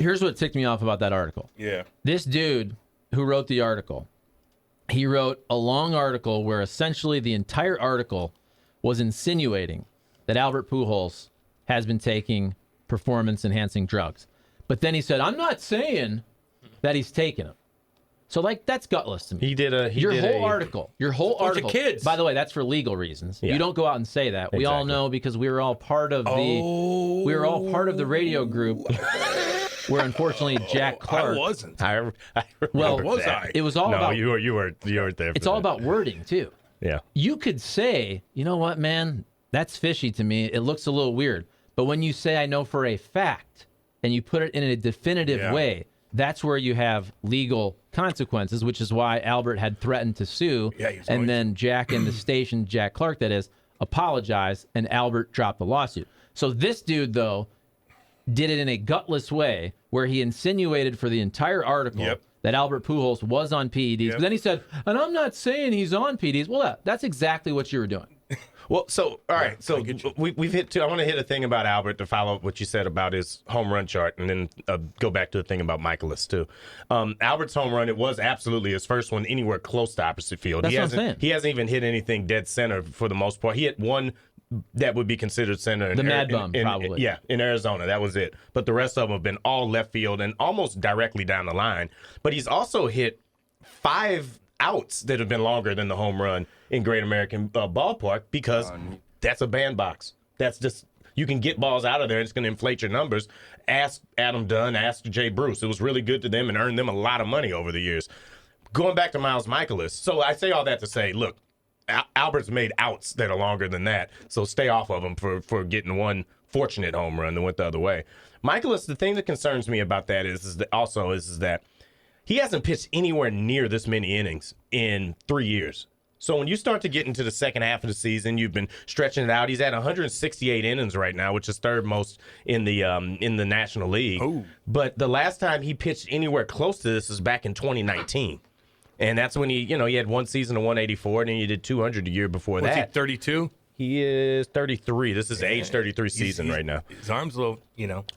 Here's what ticked me off about that article. Yeah. This dude who wrote the article, he wrote a long article where essentially the entire article was insinuating that Albert Pujols has been taking performance-enhancing drugs. But then he said, I'm not saying that he's taking them. So, that's gutless to me. Your whole article. Of kids. By the way, that's for legal reasons. Yeah. You don't go out and say that. We all know because we were all part of the radio group where unfortunately Jack Clark. I wasn't. I was I? It was all about. You weren't there. It's all about wording too. Yeah. You could say, you know what, man, that's fishy to me. It looks a little weird. But when you say I know for a fact and you put it in a definitive way, that's where you have legal consequences, which is why Albert had threatened to sue. And then Jack and the station, Jack Clark, that is, apologized, and Albert dropped the lawsuit. So this dude, though, did it in a gutless way where he insinuated for the entire article that Albert Pujols was on PEDs. But then he said, and I'm not saying he's on PEDs. Well, that's exactly what you were doing. Well, so, all right. So we've hit two. I want to hit a thing about Albert to follow up what you said about his home run chart and then go back to the thing about Michaelis, too. Albert's home run, it was absolutely his first one anywhere close to opposite field. That's what I'm saying. He hasn't even hit anything dead center for the most part. He hit one that would be considered center. The Mad Bum, probably. Yeah, in Arizona. That was it. But the rest of them have been all left field and almost directly down the line. But he's also hit 5 outs that have been longer than the home run in Great American Ballpark because that's a bandbox. That's just, you can get balls out of there and it's going to inflate your numbers. Ask Adam Dunn, ask Jay Bruce. It was really good to them and earned them a lot of money over the years. Going back to Miles Michaelis. So I say all that to say, look, Albert's made outs that are longer than that, so stay off of him for getting one fortunate home run that went the other way. Michaelis, the thing that concerns me about that is that he hasn't pitched anywhere near this many innings in 3 years. So when you start to get into the second half of the season, you've been stretching it out. He's at 168 innings right now, which is third most in the National League. Ooh. But the last time he pitched anywhere close to this is back in 2019. And that's when he had one season of 184, and then he did 200 a year before that. Was he 32? He is 33. This is age 33 season right now. His arm's a little,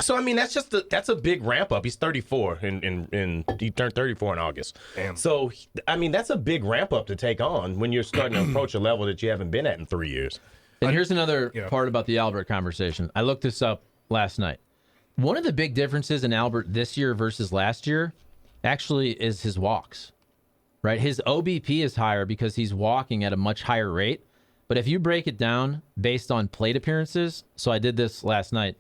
So, I mean, that's a big ramp up. He's 34, and he turned 34 in August. Damn. So, I mean, that's a big ramp up to take on when you're starting to approach a level that you haven't been at in 3 years. And here's another part about the Albert conversation. I looked this up last night. One of the big differences in Albert this year versus last year actually is his walks, right? His OBP is higher because he's walking at a much higher rate. But if you break it down based on plate appearances, so I did this last night,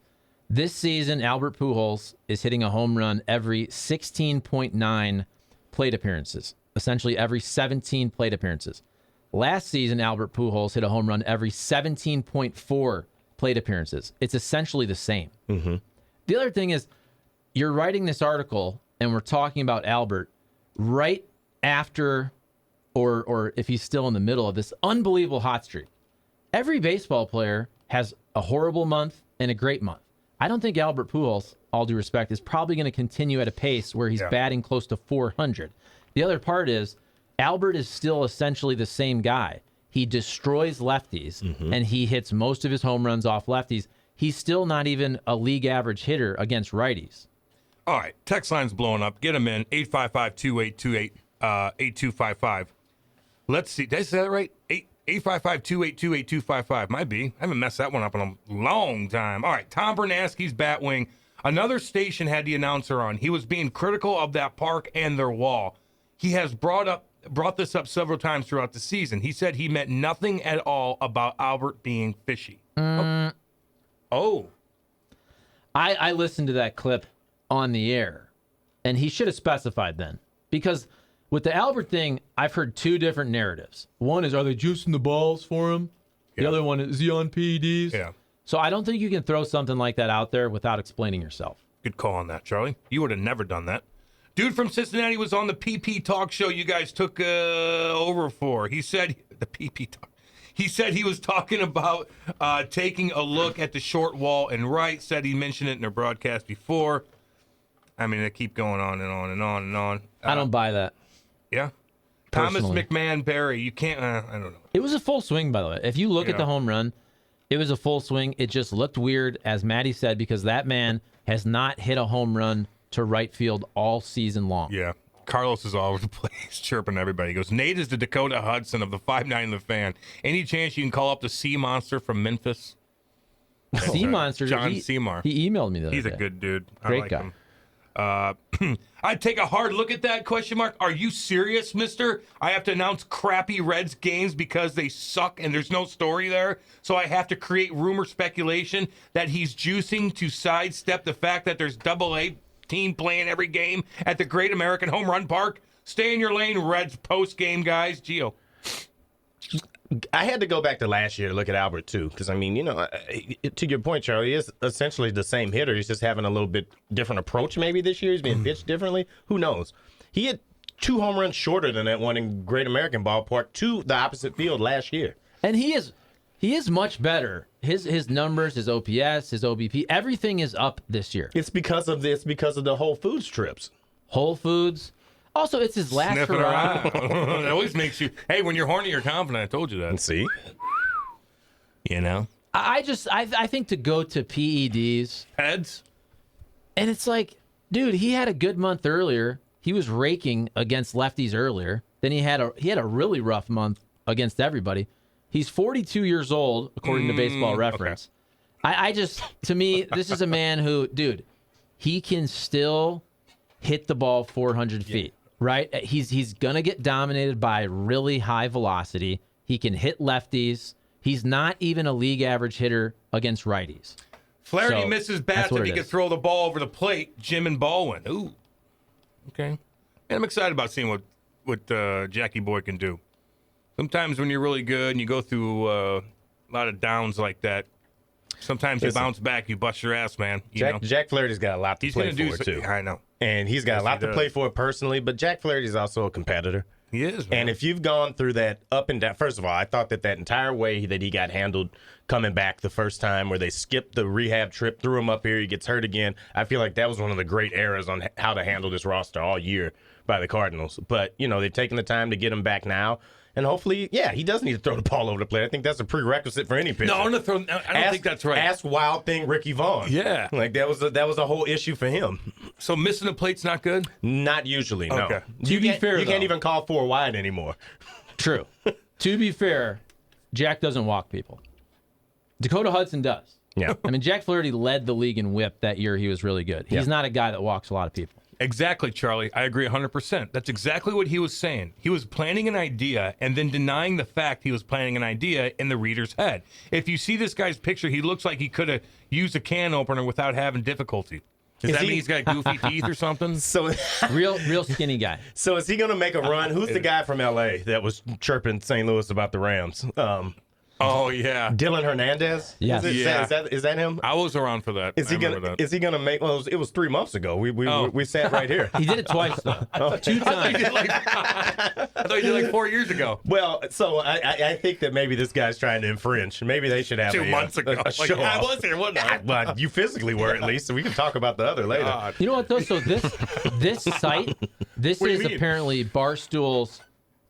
this season Albert Pujols is hitting a home run every 16.9 plate appearances, essentially every 17 plate appearances. Last season, Albert Pujols hit a home run every 17.4 plate appearances. It's essentially the same. Mm-hmm. The other thing is, you're writing this article, and we're talking about Albert right after, or if he's still in the middle of this unbelievable hot streak. Every baseball player has a horrible month and a great month. I don't think Albert Pujols, all due respect, is probably going to continue at a pace where he's batting close to 400. The other part is, Albert is still essentially the same guy. He destroys lefties, and he hits most of his home runs off lefties. He's still not even a league average hitter against righties. All right, text line's blowing up. Get them in, 855-282-8255. Let's see. Did I say that right? 855-282-8255. Might be. I haven't messed that one up in a long time. All right, Tom Bernasky's Batwing. Another station had the announcer on. He was being critical of that park and their wall. He has brought this up several times throughout the season. He said he meant nothing at all about Albert being fishy. I listened to that clip on the air, and he should have specified then. Because with the Albert thing, I've heard two different narratives. One is, are they juicing the balls for him? The other one is he on PEDs? Yeah. So I don't think you can throw something like that out there without explaining yourself. Good call on that, Charlie. You would have never done that. Dude from Cincinnati was on the PP Talk show you guys took over for. He said, the PP Talk. He said he was talking about taking a look at the short wall and right. Said he mentioned it in their broadcast before. I mean, they keep going on and on and on and on. I don't buy that. Yeah? Personally. Thomas McMahon Barry. You can't, I don't know. It was a full swing, by the way. If you look at the home run, it was a full swing. It just looked weird, as Maddie said, because that man has not hit a home run to right field all season long. Yeah. Carlos is all over the place, chirping everybody. He goes, Nate is the Dakota Hudson of the 5'9" The Fan. Any chance you can call up the Sea Monster from Memphis? Sea Monster. John Seymour. He emailed me the other He's day. a good dude. Great I like guy. him. I'd take a hard look at that, question mark. Are you serious, mister? I have to announce crappy Reds games because they suck and there's no story there. So I have to create rumor speculation that he's juicing to sidestep the fact that there's AA team playing every game at the Great American Home Run Park. Stay in your lane, Reds post-game guys. Gio. I had to go back to last year to look at Albert, too, because, I mean, to your point, Charlie, he is essentially the same hitter. He's just having a little bit different approach maybe this year. He's being pitched differently. Who knows? He had 2 home runs shorter than that one in Great American Ballpark to the opposite field last year. And he is much better. His numbers, his OPS, his OBP, everything is up this year. It's because of the Whole Foods trips. Whole Foods. Also, it's his last Sniffing hurrah. around. It always makes you, hey, when you're horny, you're confident. I told you that. See? You know? I think to go to PED'S, PED'S? and it's like, dude, he had a good month earlier. He was raking against lefties earlier. Then he had a really rough month against everybody. He's 42 years old, according to Baseball Reference. Okay. To me, this is a man who, dude, he can still hit the ball 400 feet, right? He's going to get dominated by really high velocity. He can hit lefties. He's not even a league average hitter against righties. Flaherty misses bats if he could throw the ball over the plate. Jim and Baldwin. Ooh. Okay. And I'm excited about seeing what Jackie Boy can do. Sometimes when you're really good and you go through a lot of downs like that, sometimes you bounce back, you bust your ass, man. Jack Flaherty's got a lot to play for, too. I know. And he's got a lot to play for personally, but Jack Flaherty's also a competitor. He is, man. And if you've gone through that up and down, first of all, I thought that entire way that he got handled coming back the first time where they skipped the rehab trip, threw him up here, he gets hurt again. I feel like that was one of the great errors on how to handle this roster all year by the Cardinals. But, they've taken the time to get him back now. And hopefully, he does need to throw the ball over the plate. I think that's a prerequisite for any pitcher. No, I don't think that's right. Ask Wild Thing Ricky Vaughn. Yeah. Like, that was a whole issue for him. So missing the plate's not good? Not usually, no. Okay. To be fair, you can't even call 4 wide anymore. True. To be fair, Jack doesn't walk people. Dakota Hudson does. Yeah. I mean, Jack Flaherty led the league in whip that year. He was really good. He's not a guy that walks a lot of people. Exactly, Charlie. I agree 100%. That's exactly what he was saying. He was planning an idea and then denying the fact he was planning an idea in the reader's head. If you see this guy's picture, he looks like he could have used a can opener without having difficulty. Does that mean he's got goofy teeth or something? So real skinny guy. So is he going to make a run? Who's the guy from L.A. that was chirping St. Louis about the Rams? Oh yeah, Dylan Hernandez. Yes. Is that him? I was around for that. Is he gonna make? Well, it was 3 months ago. We sat right here. He did it twice though. 2 times. I thought he did like 4 years ago. Well, so I think that maybe this guy's trying to infringe. Maybe they should have 2 months ago. a show. I was here, wasn't I? Well, you physically were at least, so we can talk about the other later. God. You know what though? So this site, this What do you is mean? apparently Barstool's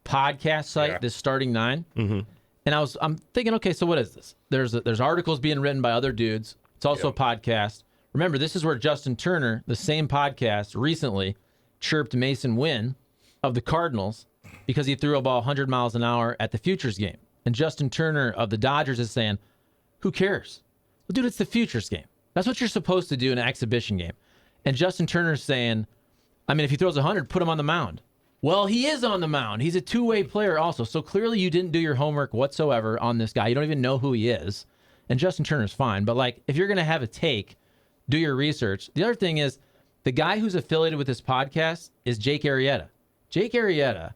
podcast site. Yeah. This Starting 9. Mm-hmm. And I'm thinking, okay, so what is this? There's articles being written by other dudes. It's also a podcast. Remember, this is where Justin Turner, the same podcast, recently chirped Mason Wynn of the Cardinals because he threw a ball 100 miles an hour at the Futures game. And Justin Turner of the Dodgers is saying, who cares? Well, dude, it's the Futures game. That's what you're supposed to do in an exhibition game. And Justin Turner's saying, I mean, if he throws 100, put him on the mound. Well, he is on the mound. He's a two-way player also. So clearly you didn't do your homework whatsoever on this guy. You don't even know who he is. And Justin Turner's fine. But, like, if you're going to have a take, do your research. The other thing is the guy who's affiliated with this podcast is Jake Arrieta. Jake Arrieta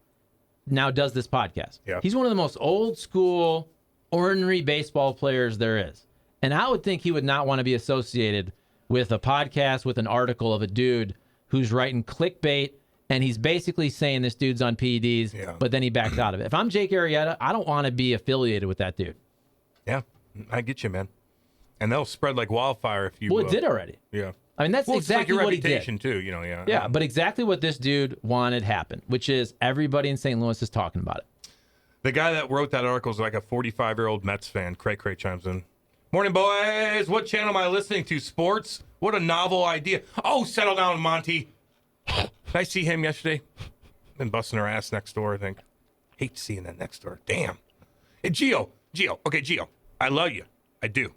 now does this podcast. Yeah. He's one of the most old-school, ornery baseball players there is. And I would think he would not want to be associated with a podcast, with an article of a dude who's writing clickbait, and he's basically saying this dude's on PED'S, but then he backs out of it. If I'm Jake Arrieta, I don't want to be affiliated with that dude. Yeah, I get you, man. And they'll spread like wildfire if you... Well, it did already. Yeah. I mean, that's exactly it's like your what he did. reputation too, yeah. Yeah, but exactly what this dude wanted happened, which is everybody in St. Louis is talking about it. The guy that wrote that article is like a 45-year-old Mets fan. Cray chimes in. Morning, boys. What channel am I listening to? Sports What a novel idea. Oh, settle down, Monty. Did I see him yesterday? Been busting her ass next door, I think. Hate seeing that next door. Damn. Hey, Gio. Okay, Gio. I love you. I do.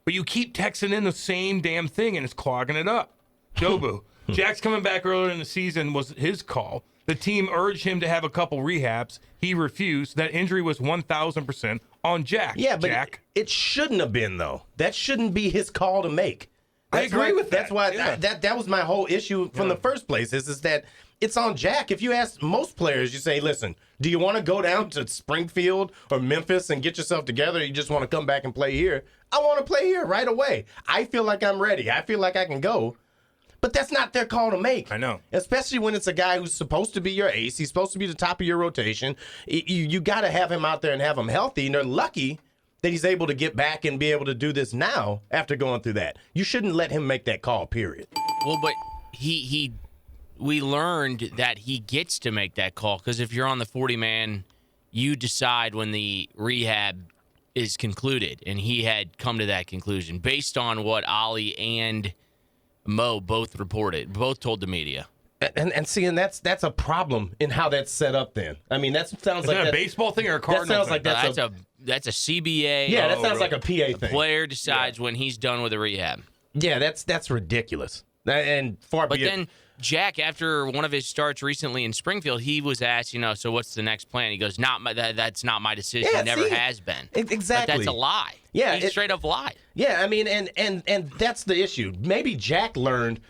But you keep texting in the same damn thing, and it's clogging it up. Jobu. Jack's coming back earlier in the season was his call. The team urged him to have a couple rehabs. He refused. That injury was 1,000% on Jack. Yeah, but Jack. it shouldn't have been, though. That shouldn't be his call to make. I agree with that. That's why that was my whole issue from the first place is that it's on Jack. If you ask most players, you say, listen, do you want to go down to Springfield or Memphis and get yourself together, or you just want to come back and play here? I want to play here right away. I feel like I'm ready. I feel like I can go. But that's not their call to make. I know. Especially when it's a guy who's supposed to be your ace. He's supposed to be the top of your rotation. You got to have him out there and have him healthy. And they're lucky that he's able to get back and be able to do this now after going through that. You shouldn't let him make that call, period. Well, but we learned that he gets to make that call because if you're on the 40-man, you decide when the rehab is concluded. And he had come to that conclusion based on what Ollie and Mo both told the media. And seeing that's a problem in how that's set up then. I mean, that sounds Is like that a baseball thing or a Cardinal sounds thing? like That's a CBA. Yeah, that sounds like a PA thing. Player decides when he's done with the rehab. Yeah, that's ridiculous. And far But be it. then Jack, after one of his starts recently in Springfield, he was asked, so what's the next plan? He goes, that's not my decision. Yeah, Never has been. Exactly. But that's a lie. Yeah, He straight up lied. Yeah, I mean, and that's the issue. Maybe Jack learned,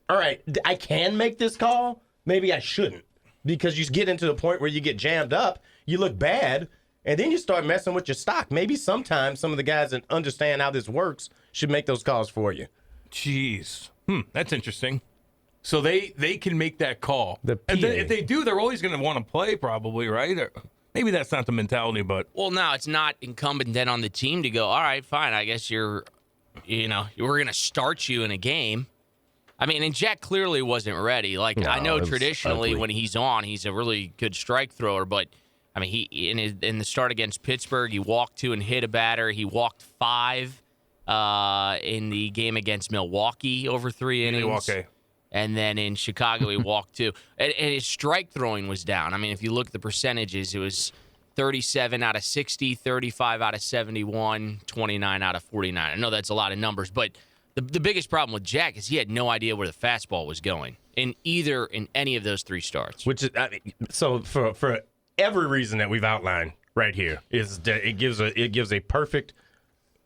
all right, I can make this call. Maybe I shouldn't. Because you get into the point where you get jammed up, you look bad, and then you start messing with your stock. Maybe sometimes some of the guys that understand how this works should make those calls for you. Jeez. That's interesting. So they can make that call. And then if they do, they're always going to want to play probably, right? Or maybe that's not the mentality, but... Well, no, it's not incumbent then on the team to go, all right, fine, I guess we're going to start you in a game. I mean, and Jack clearly wasn't ready. I know traditionally when he's on, he's a really good strike thrower, but I mean, he in the start against Pittsburgh, he walked 2 and hit a batter. He walked 5 in the game against Milwaukee over 3 innings. Milwaukee. And then in Chicago, he walked 2. And his strike throwing was down. I mean, if you look at the percentages, it was 37 out of 60, 35 out of 71, 29 out of 49. I know that's a lot of numbers, but the biggest problem with Jack is he had no idea where the fastball was going in any of those 3 starts. Which is so for every reason that we've outlined right here is that it gives a perfect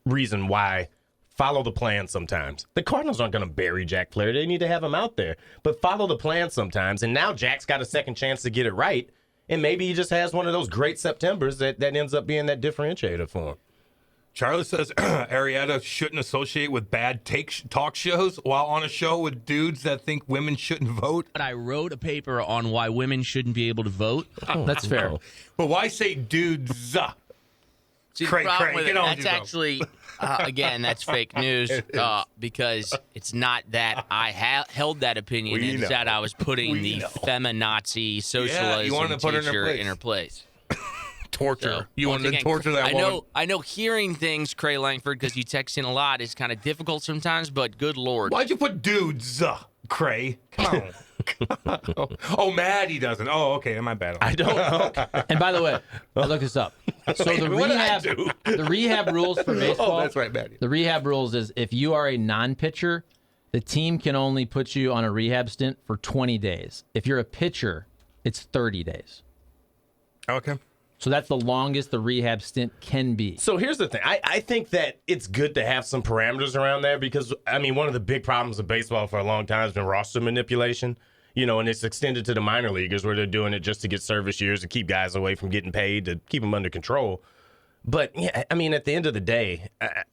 reason why follow the plan sometimes. The Cardinals aren't going to bury Jack Flaherty. They need to have him out there, but follow the plan sometimes. And now Jack's got a second chance to get it right, and maybe he just has one of those great Septembers that ends up being that differentiator for him. Charlie says Arrieta shouldn't associate with bad talk shows while on a show with dudes that think women shouldn't vote. I wrote a paper on why women shouldn't be able to vote. That's fair. But why say dudes? See, Craig, the problem Craig, with get it, on that's with your actually, again, that's fake news because it's not that I held that opinion. It's that I was putting the feminazi socialism you wanted to put her teacher in her place. Torture. So, you once wanted to again, torture that woman. I know hearing things, Cray Langford, because you text in a lot is kind of difficult sometimes, but good Lord. Why'd you put dudes, Cray? Come on. Oh, Maddie doesn't. Oh, okay. My bad. I don't know. And by the way, I looked this up. So the rehab rules for baseball. Oh, that's right, Maddie. The rehab rules is if you are a non-pitcher, the team can only put you on a rehab stint for 20 days. If you're a pitcher, it's 30 days. Okay. So that's the longest the rehab stint can be. So here's the thing. I think that it's good to have some parameters around there because, I mean, one of the big problems of baseball for a long time has been roster manipulation. And it's extended to the minor leaguers where they're doing it just to get service years to keep guys away from getting paid, to keep them under control. But, yeah, I mean, at the end of the day,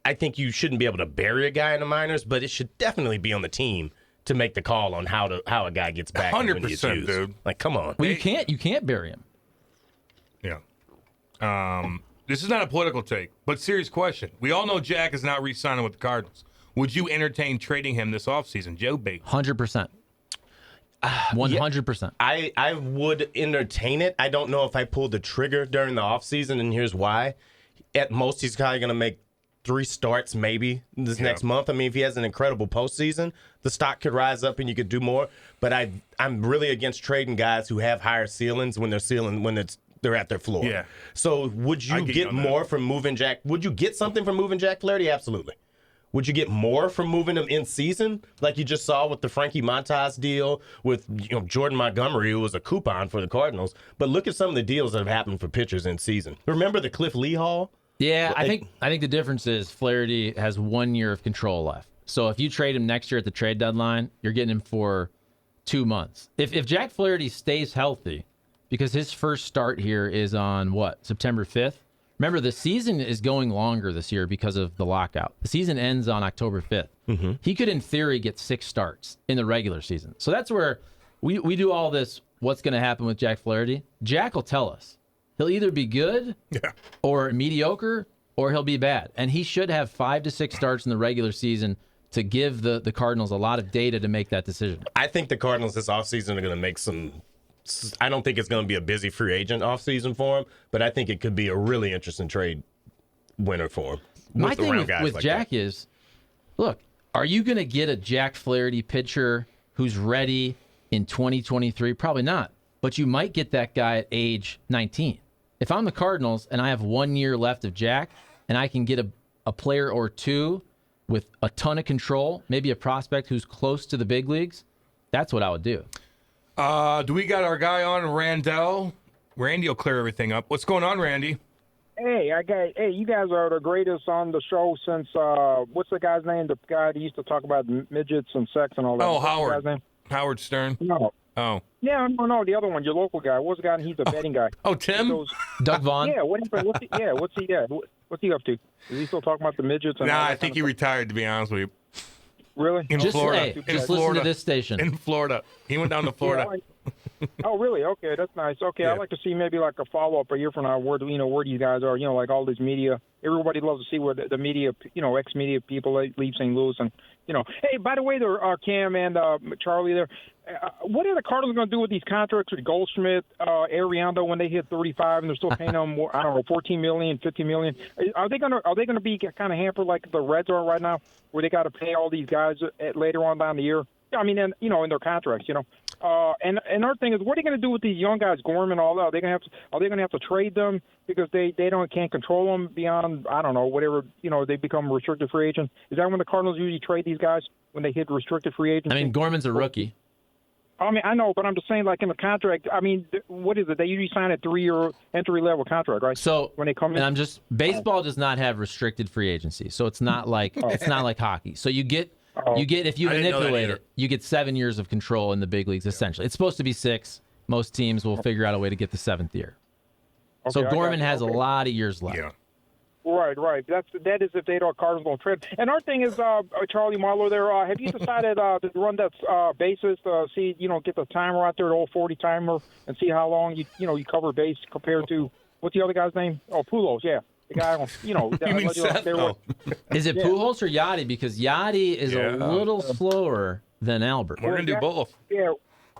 I think you shouldn't be able to bury a guy in the minors, but it should definitely be on the team to make the call on how a guy gets back. 100%, dude. Like, come on. Well, you can't bury him. Yeah. This is not a political take, but serious question. We all know Jack is not re-signing with the Cardinals. Would you entertain trading him this offseason, Joe B? 100%. 100%. I would entertain it. I don't know if I pulled the trigger during the offseason, and here's why. At most, he's probably going to make 3 starts maybe this next month. I mean, if he has an incredible postseason, the stock could rise up and you could do more. But I'm really against trading guys who have higher ceilings when they're at their floor. Yeah. So would you get more from moving Jack? Would you get something from moving Jack Flaherty? Absolutely. Would you get more from moving him in season, like you just saw with the Frankie Montas deal with Jordan Montgomery, who was a coupon for the Cardinals? But look at some of the deals that have happened for pitchers in season. Remember the Cliff Lee haul? Yeah, I think the difference is Flaherty has 1 year of control left. So if you trade him next year at the trade deadline, you're getting him for 2 months. If Jack Flaherty stays healthy, because his first start here is on September 5th. Remember, the season is going longer this year because of the lockout. The season ends on October 5th. Mm-hmm. He could, in theory, get 6 starts in the regular season. So that's where we do all this, what's going to happen with Jack Flaherty. Jack will tell us. He'll either be good or mediocre, or he'll be bad. And he should have 5 to 6 starts in the regular season to give the Cardinals a lot of data to make that decision. I think the Cardinals this offseason are going to make some... I don't think it's going to be a busy free agent offseason for him, but I think it could be a really interesting trade winner for him. My thing with like Jack is, look, are you going to get a Jack Flaherty pitcher who's ready in 2023? Probably not, but you might get that guy at age 19. If I'm the Cardinals and I have 1 year left of Jack and I can get a player or two with a ton of control, maybe a prospect who's close to the big leagues, that's what I would do. Do we got our guy on, Randell? Randy will clear everything up. What's going on, Randy? Hey, you guys are the greatest on the show since what's the guy's name? The guy that used to talk about midgets and sex and all that. Oh, what's Howard. the guy's name? Howard Stern. No. Oh. Yeah, no, the other one, your local guy. What's the guy? He's a betting guy. Oh, Tim. Doug Vaughn. Yeah. What's he up to? Is he still talking about the midgets? And I think he retired. To be honest with you. Really? In Florida. Just listen to this station. In Florida. He went down to Florida. Oh, really? Okay, that's nice. Okay, Yeah. I'd like to see maybe like a follow-up a year from now where these guys are, like all this media. Everybody loves to see where the media, ex-media people leave St. Louis. And, hey, by the way, there Cam and Charlie there, what are the Cardinals going to do with these contracts with Goldschmidt, Ariando when they hit 35 and they're still paying them, $14 million, $50 million? Are they going to be kind of hampered like the Reds are right now, where they got to pay all these guys later on down the year? I mean, in their contracts, And another thing is, what are they going to do with these young guys, Gorman and all that? Are they going to have to trade them because they can't control them beyond, I don't know, whatever, they become restricted free agents? Is that when the Cardinals usually trade these guys, when they hit restricted free agents? I mean, Gorman's a rookie. I mean, I know, but I'm just saying, like in the contract, I mean, what is it? They usually sign a 3-year entry-level contract, right? So when they come in, and baseball does not have restricted free agency, so it's not like hockey. So you get if you manipulate it, you get 7 years of control in the big leagues. Essentially, it's supposed to be 6. Most teams will figure out a way to get the 7th year. Okay, so Gorman has a lot of years left. Yeah. Right. That is if they don't Cardinals don't trade. And our thing is, Charlie Marlowe there. Have you decided to run that bases to see, get the timer out there, the old 40 timer, and see how long you cover base compared to what's the other guy's name? Oh, Pujols, yeah. The guy, you mean Seth, Is it Pujols or Yachty? Because Yachty is a little slower than Albert. We're gonna do both. Yeah.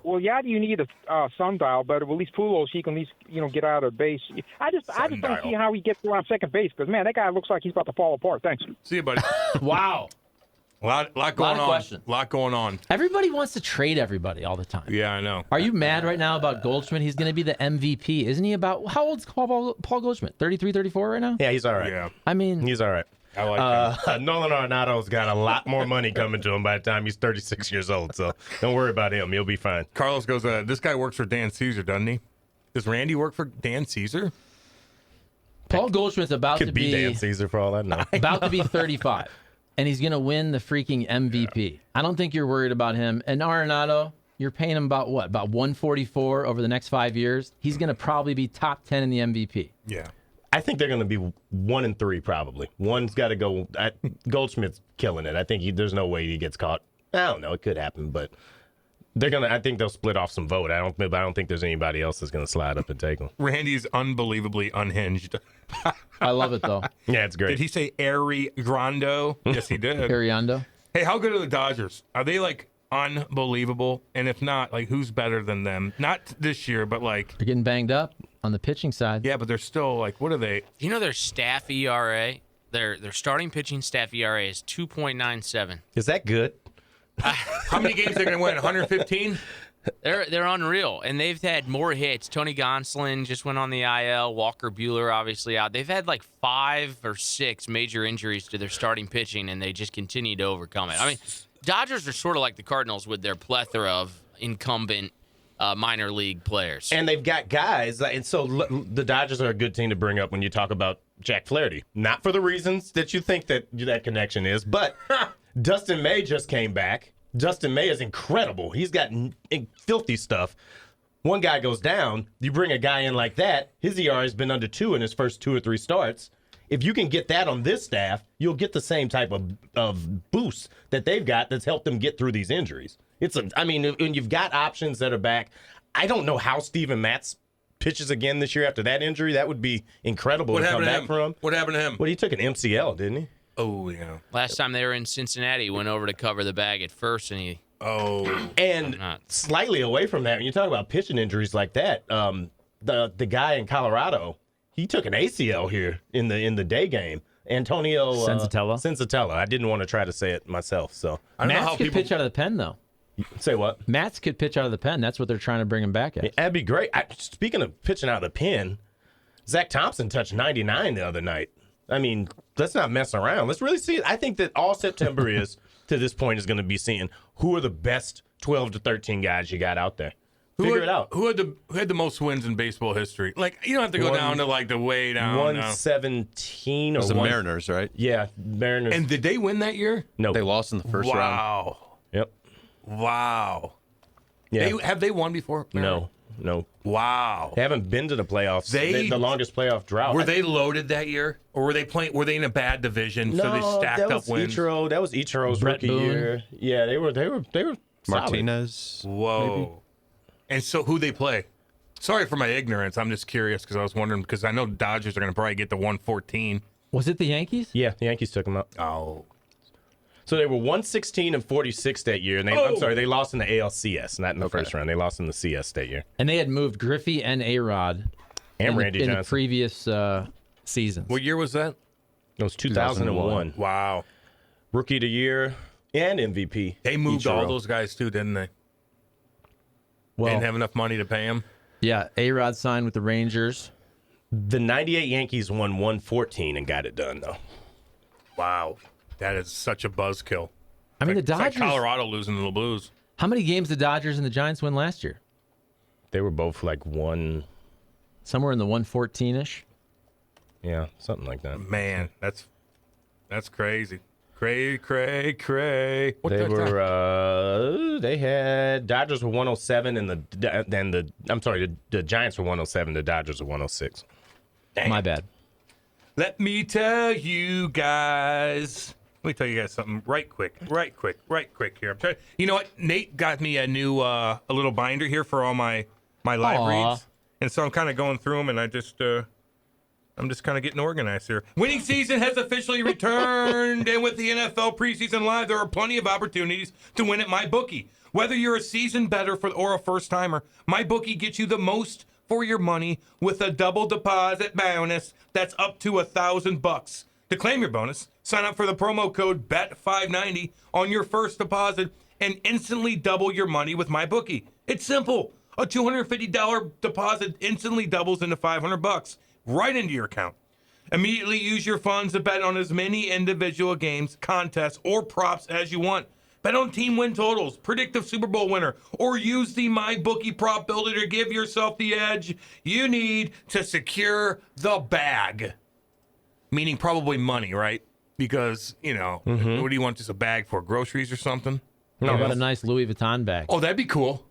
Well, Yachty, you need a sundial, but at least Pujols, he can at least get out of base. I just don't see how he gets around second base because, man, that guy looks like he's about to fall apart. Thanks. See you, buddy. Wow. Lot going on. Questions. Lot going on. Everybody wants to trade everybody all the time. Yeah, I know. Are you mad right now about Goldschmidt? He's going to be the MVP. Isn't he how old's Paul Goldschmidt? 33, 34 right now? Yeah, he's all right. Yeah. I mean, he's all right. I like him. Nolan Arenado's got a lot more money coming to him by the time he's 36 years old, so don't worry about him. He'll be fine. Carlos goes, this guy works for Dan Caesar, doesn't he? Does Randy work for Dan Caesar? Paul Goldschmidt's about Could to be Dan Caesar for all I know. About to be 35, and he's going to win the freaking MVP. Yeah. I don't think you're worried about him. And Arenado, you're paying him about 144 over the next 5 years. He's going to probably be top 10 in the MVP. Yeah. I think they're going to be 1 and 3 probably. One's got to go. Goldschmidt's killing it. I think there's no way he gets caught. I don't know. It could happen, but they're gonna. I think they'll split off some vote. I don't think there's anybody else that's going to slide up and take them. Randy's unbelievably unhinged. I love it though. Yeah, it's great. Did he say Ariando? Yes, he did. Ariando. Hey, how good are the Dodgers? Are they like unbelievable? And if not, like who's better than them? Not this year, but like they're getting banged up on the pitching side. Yeah, but they're still like, what are they? Their staff ERA Their starting pitching staff ERA is 2.97. Is that good? How many games are they going to win? 115? They're unreal, and they've had more hits. Tony Gonsolin just went on the IL. Walker Buehler obviously out. They've had like 5 or 6 major injuries to their starting pitching, and they just continue to overcome it. I mean, Dodgers are sort of like the Cardinals with their plethora of incumbent minor league players. And they've got guys, and so the Dodgers are a good team to bring up when you talk about Jack Flaherty. Not for the reasons that you think that connection is, but Dustin May just came back. Dustin May is incredible. He's got filthy stuff. One guy goes down, you bring a guy in like that, his ERA has been under 2 in his first 2 or 3 starts. If you can get that on this staff, you'll get the same type of boost that they've got that's helped them get through these injuries. When you've got options that are back, I don't know how Steven Matz pitches again this year after that injury. That would be incredible to come back from. What happened to him? Well, he took an MCL, didn't he? Oh, yeah. Last time they were in Cincinnati, he went over to cover the bag at first, and he... And slightly away from that, when you talk about pitching injuries like that, the guy in Colorado, he took an ACL here in the day game. Antonio Sensatella. I didn't want to try to say it myself, so Matz could pitch out of the pen though. Say what? Matz could pitch out of the pen. That's what they're trying to bring him back at. That'd be great. Speaking of pitching out of the pen, Zach Thompson touched 99 the other night. I mean, let's not mess around. Let's really see it. I think that all September is to this point is going to be seeing who are the best 12 to 13 guys you got out there. Figure it out. Who had the most wins in baseball history? Like, you don't have to go down to like the way down. 117 or the Mariners, right? Yeah, Mariners. And did they win that year? No, They lost in the first round. Wow. Yep. Wow. Yeah. Have they won before? No. Wow. They haven't been to the playoffs. The longest playoff drought. Were they loaded that year, or were they playing? Were they in a bad division, so they stacked up wins? That was Ichiro's Brett rookie Boone. year. Yeah, they were solid. Martinez. Whoa. Maybe? And so who they play? Sorry for my ignorance. I'm just curious because I was wondering because I know Dodgers are going to probably get to 114. Was it the Yankees? Yeah, the Yankees took them out. Oh. So they were 116 and 46 that year, and they lost in the ALCS, not in the first round. They lost in the CS that year. And they had moved Griffey and A-Rod And Randy in the Johnson. previous seasons. What year was that? It was 2001. Wow. Rookie of the year and MVP. They moved Ichiro. all those guys too, didn't they? Well, Didn't have enough money to pay them. yeah, A-Rod signed with the Rangers. The 98 Yankees won 114 and got it done, though. Wow. That is such a buzzkill. I mean, the It's like Dodgers. Colorado losing to the Blues. How many games did the Dodgers and the Giants win last year? They were both like one, Somewhere in the 114-ish. yeah, something like that. Man, that's crazy. Cray. What They the- were, they had, Dodgers were 107 and the Giants were 107, the Dodgers were 106. My bad. Let me tell you guys. Let me tell you guys something right quick here. I'm trying. You know what? Nate got me a new a little binder here for all my live Aw. reads, and so I'm kind of going through them, and I'm just kind of getting organized here. Winning season has officially returned, and with the NFL preseason live, there are plenty of opportunities to win at MyBookie. Whether you're a seasoned bettor or a first timer, MyBookie gets you the most for your money with a double deposit bonus that's up to $1,000. To claim your bonus, sign up for the promo code BET590 on your first deposit and instantly double your money with MyBookie. It's simple. A $250 deposit instantly doubles into $500 right into your account. Immediately use your funds to bet on as many individual games, contests, or props as you want. Bet on team win totals, predictive Super Bowl winner, or use the MyBookie prop builder to give yourself the edge you need to secure the bag. Meaning probably money, right? Because, what do you want just a bag for? Groceries or something? How about a nice Louis Vuitton bag? Oh, that'd be cool.